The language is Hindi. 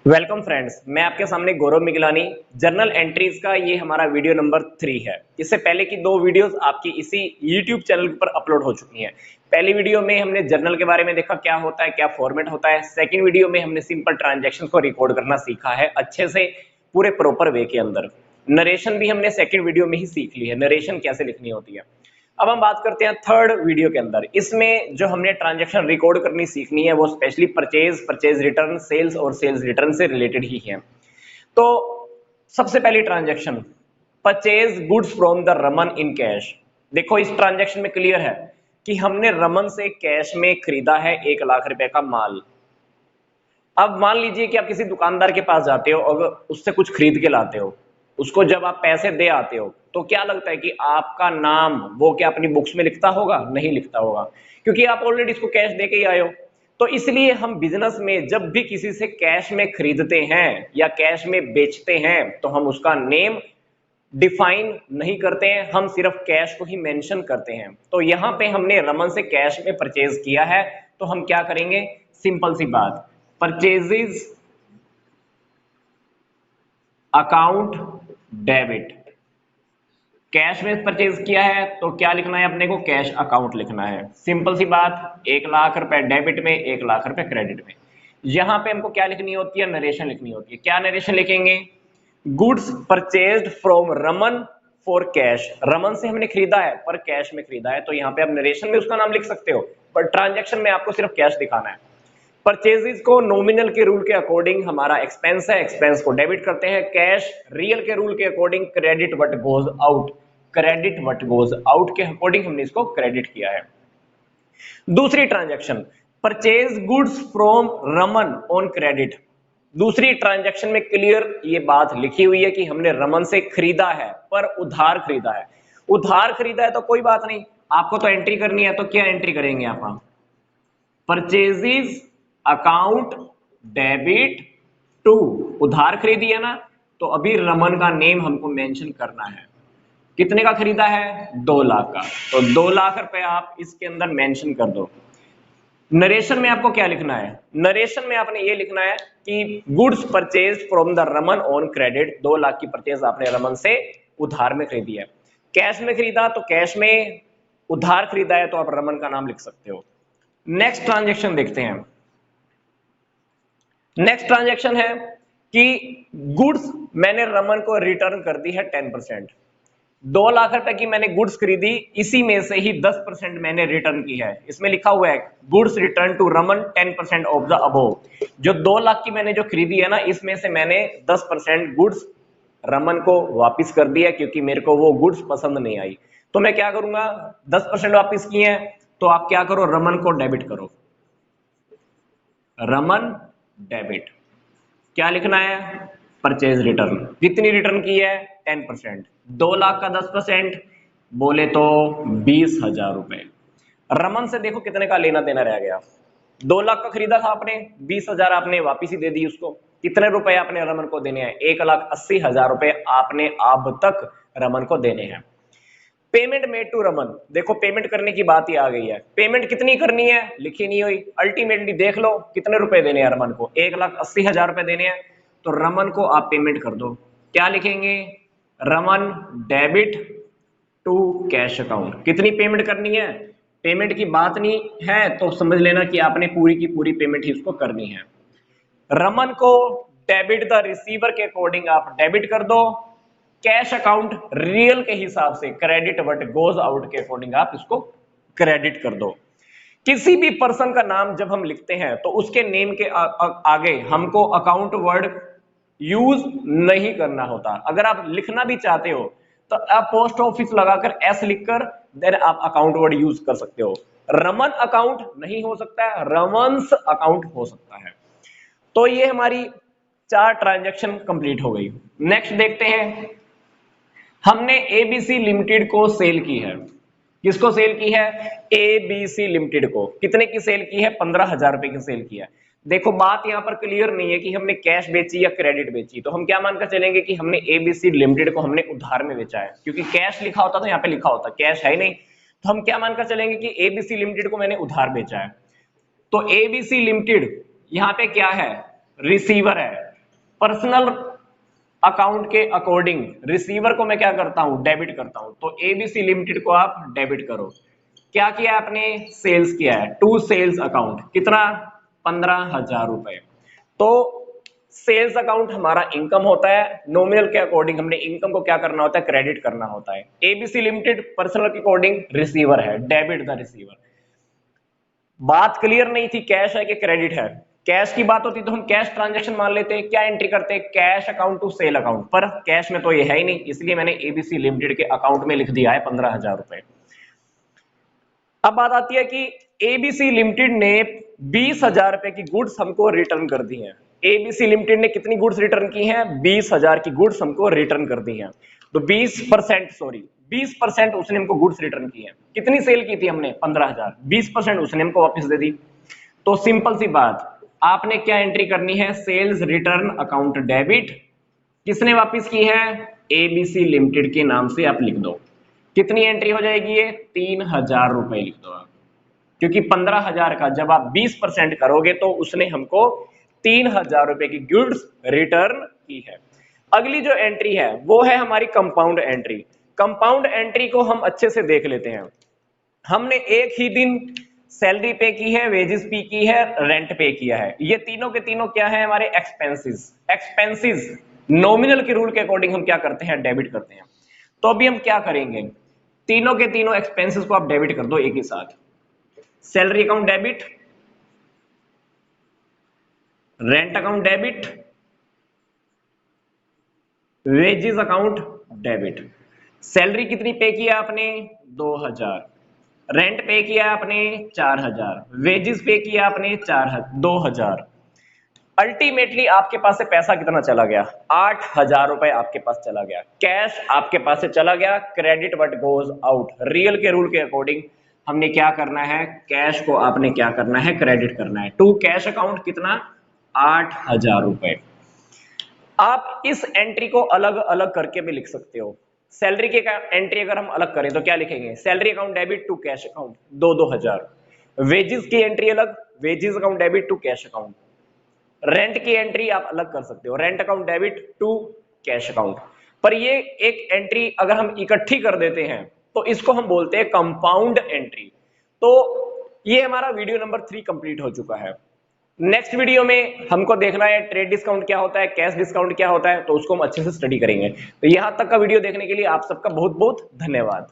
वेलकम फ्रेंड्स, मैं आपके सामने गौरव मिगलानी। जर्नल एंट्रीज का ये हमारा वीडियो नंबर 3 है। इससे पहले की 2 वीडियोस आपकी इसी यूट्यूब चैनल पर अपलोड हो चुकी हैं। पहली वीडियो में हमने जर्नल के बारे में देखा, क्या होता है, क्या फॉर्मेट होता है। सेकंड वीडियो में हमने सिंपल ट्रांजैक्शंस को रिकॉर्ड करना सीखा है अच्छे से, पूरे प्रॉपर वे के अंदर। नरेशन भी हमने सेकेंड वीडियो में ही सीख ली है, नरेशन कैसे लिखनी होती है। अब हम बात करते हैं थर्ड वीडियो के अंदर। इसमें जो हमने ट्रांजैक्शन रिकॉर्ड करनी सीखनी है वो स्पेशली परचेज रिटर्न, सेल्स और सेल्स रिटर्न से रिलेटेड ही है। तो सबसे पहली transaction, purchase goods from the Raman in cash. देखो इस ट्रांजैक्शन में क्लियर है कि हमने रमन से कैश में खरीदा है 1 लाख रुपए का माल। अब मान लीजिए कि आप किसी दुकानदार के पास जाते हो और उससे कुछ खरीद के लाते हो, उसको जब आप पैसे दे आते हो तो क्या लगता है कि आपका नाम वो क्या अपनी बुक्स में लिखता होगा? नहीं लिखता होगा, क्योंकि आप ऑलरेडी इसको कैश दे के ही आए हो। तो इसलिए हम बिजनेस में जब भी किसी से कैश में खरीदते हैं या कैश में बेचते हैं तो हम उसका नेम डिफाइन नहीं करते हैं, हम सिर्फ कैश को ही मेंशन करते हैं। तो यहां पे हमने रमन से कैश में परचेज किया है, तो हम क्या करेंगे? सिंपल सी बात, परचेजेस अकाउंट डेबिट। कैश में परचेज किया है तो क्या लिखना है अपने को? कैश अकाउंट लिखना है। सिंपल सी बात, 1 लाख रुपए डेबिट में, 1 लाख रुपए क्रेडिट में। यहां पे हमको क्या लिखनी होती है? नरेशन लिखनी होती है। क्या नरेशन लिखेंगे? Goods purchased from Raman for cash. Raman से हमने खरीदा है पर कैश में खरीदा है, तो यहाँ पे आप नरेशन में उसका नाम लिख सकते हो, पर ट्रांजैक्शन में आपको सिर्फ कैश दिखाना है। परचेजेस को नॉमिनल के रूल के अकॉर्डिंग हमारा एक्सपेंस है, एक्सपेंस को डेबिट करते हैं। कैश रियल के रूल के according credit what goes out, credit what goes out के अकॉर्डिंग हमने इसको क्रेडिट किया है। दूसरी transaction, purchase goods from Raman on credit. दूसरी ट्रांजैक्शन में क्लियर ये बात लिखी हुई है कि हमने रमन से खरीदा है पर उधार खरीदा है। उधार खरीदा है तो कोई बात नहीं, आपको तो एंट्री करनी है, तो क्या एंट्री करेंगे आप? परचेजेस अकाउंट डेबिट टू, उधार खरीदी है ना, तो अभी रमन का नेम हमको मेंशन करना है। कितने का खरीदा है? 2 लाख का, तो 2 लाख रुपए आप इसके अंदर मेंशन कर दो। नरेशन में आपको क्या लिखना है? नरेशन में आपने ये लिखना है कि goods purchase from the Raman on credit. 2 lakh की परचेज आपने रमन से उधार में खरीदी है। कैश में खरीदा तो कैश में, उधार खरीदा है तो आप रमन का नाम लिख सकते हो। नेक्स्ट ट्रांजैक्शन देखते हैं। नेक्स्ट ट्रांजैक्शन है कि गुड्स मैंने रमन को रिटर्न कर दी है 10%। 2 लाख रुपए की मैंने गुड्स खरीदी, इसी में से ही 10% मैंने रिटर्न की है। इसमें लिखा हुआ है goods return to Raman 10% of the above. जो 2 लाख की मैंने जो खरीदी है ना, इसमें से मैंने 10% गुड्स रमन को वापस कर दिया, क्योंकि मेरे को वो गुड्स पसंद नहीं आई। तो मैं क्या करूंगा? 10% वापस किए हैं तो आप क्या करो? रमन को डेबिट करो, रमन डेबिट। क्या लिखना है? Purchase return. कितनी रिटर्न की है? 10%। 2 लाख का 10% बोले तो 20,000 रुपए। रमन से देखो कितने का लेना देना रह गया। 2 लाख का खरीदा था आपने, 20,000 आपने वापिस ही दे दी उसको। कितने रुपए आपने रमन को देने हैं? 1,80,000 रुपए आपने अब तक रमन को देने हैं। पेमेंट मेड टू रमन, देखो पेमेंट करने की बात ही आ गई है। पेमेंट कितनी करनी है? लिखी नहीं हुई। अल्टीमेटली देख लो कितने रुपए देने हैं रमन को, 1,80,000 रुपए देने हैं, तो रमन को आप पेमेंट कर दो। क्या लिखेंगे? Raman debit to cash account. कितनी पेमेंट करनी है? पेमेंट की बात नहीं है तो समझ लेना कि आपने पूरी की पूरी पेमेंट ही उसको करनी है। रमन को डेबिट द रिसीवर के अकॉर्डिंग आप डेबिट कर दो। कैश अकाउंट रियल के हिसाब से क्रेडिट व्हाट गोज आउट के अकॉर्डिंग आप इसको क्रेडिट कर दो। किसी भी पर्सन का नाम जब हम लिखते हैं तो उसके नेम के आगे हमको अकाउंट वर्ड यूज नहीं करना होता। अगर आप लिखना भी चाहते हो तो आप पोस्ट ऑफिस लगाकर एस लिखकर देन आप अकाउंट वर्ड यूज कर सकते हो। रमन अकाउंट नहीं हो सकता है, रमन्स अकाउंट हो सकता है। तो ये हमारी 4 ट्रांजैक्शन कंप्लीट हो गई। नेक्स्ट देखते हैं, हमने एबीसी लिमिटेड को सेल की है। किसको सेल की है? एबीसी लिमिटेड को। कितने की सेल की है? 15,000 रुपए की सेल की है। देखो बात यहां पर क्लियर नहीं है कि हमने कैश बेची या क्रेडिट बेची, तो हम क्या मानकर चलेंगे कि हमने एबीसी लिमिटेड को हमने उधार में बेचा है, क्योंकि कैश लिखा होता तो यहाँ पे लिखा होता, कैश है नहीं, तो हम क्या मानकर चलेंगे कि एबीसी लिमिटेड को मैंने उधार बेचा है। तो एबीसी लिमिटेड यहां पे क्या है? रिसीवर है। पर्सनल अकाउंट के अकॉर्डिंग रिसीवर को मैं क्या करता हूं, डेबिट करता हूं। तो एबीसी लिमिटेड को आप डेबिट करो। क्या किया आपने, सेल्स किया है, टू सेल्स अकाउंट, कितना, 15,000 रुपए। तो सेल्स अकाउंट हमारा इनकम होता है, नॉमिनल के अकॉर्डिंग हमने इनकम को क्या करना होता है, क्रेडिट करना होता है। एबीसी लिमिटेड पर्सनल के अकॉर्डिंग रिसीवर है, डेबिट द रिसीवर। बात क्लियर नहीं थी, कैश है कि क्रेडिट है। कैश की बात होती तो हम कैश ट्रांजैक्शन मान लेते हैं, क्या एंट्री करते हैं, cash account to sale account, पर कैश में तो ये है ही नहीं, इसलिए मैंने एबीसी लिमिटेड के अकाउंट में लिख दिया है 15,000 रुपए। अब बात आती है कि एबीसी लिमिटेड ने 20,000 रुपए की गुड्स हमको रिटर्न कर दी हैं। एबीसी लिमिटेड ने कितनी गुड्स रिटर्न की हैं, 20,000 की गुड्स हमको रिटर्न कर दी हैं। तो 20% उसने हमको गुड्स रिटर्न की हैं। कितनी सेल की थी हमने, 15,000, 20% उसने हमको वापस दे दी। तो सिंपल सी बात, आपने क्या एंट्री करनी है, सेल्स रिटर्न अकाउंट डेबिट, किसने वापस की है, एबीसी लिमिटेड के नाम से आप लिख दो। कितनी एंट्री हो जाएगी ये, 3,000 रुपए लिख दो आप, क्योंकि 15,000 का जब आप 20% करोगे तो उसने हमको 3,000 रुपए की गुड्स रिटर्न की है। अगली जो एंट्री है वो है हमारी कंपाउंड एंट्री। कंपाउंड एंट्री को हम अच्छे से देख लेते हैं। हमने एक ही दिन सैलरी पे की है, वेजेस पे की है, रेंट पे किया है। ये तीनों के तीनों क्या है, हमारे एक्सपेंसेस। एक्सपेंसेस नॉमिनल के रूल के अकॉर्डिंग हम क्या करते हैं, डेबिट करते हैं। तो अभी हम क्या करेंगे, तीनों के तीनों एक्सपेंसेस को आप डेबिट कर दो एक ही साथ। Salary account debit, rent account debit, wages account debit. Salary कितनी पे किया आपने, 2,000, रेंट पे किया आपने 4,000, वेजेस पे किया आपने 2,000। अल्टीमेटली आपके पास से पैसा कितना चला गया, 8,000 रुपए आपके पास चला गया। कैश आपके पास से चला गया, credit what goes out. Real के रूल के अकॉर्डिंग हमने क्या करना है, कैश को आपने क्या करना है, क्रेडिट करना है। टू कैश अकाउंट कितना, 8,000 रुपए। आप इस एंट्री को अलग अलग करके भी लिख सकते हो। सैलरी की एंट्री अगर हम अलग करें तो क्या लिखेंगे, salary account debit to cash account 2,000। Wages की एंट्री अलग, wages account debit to cash account. Rent की एंट्री आप अलग कर सकते हो, rent account debit to cash account. पर ये एक एंट्री अगर हम इकट्ठी कर देते हैं तो इसको हम बोलते हैं कंपाउंड एंट्री। तो ये हमारा वीडियो नंबर 3 कंप्लीट हो चुका है। नेक्स्ट वीडियो में हमको देखना है ट्रेड डिस्काउंट क्या होता है, कैश डिस्काउंट क्या होता है, तो उसको हम अच्छे से स्टडी करेंगे। तो यहां तक का वीडियो देखने के लिए आप सबका बहुत बहुत धन्यवाद।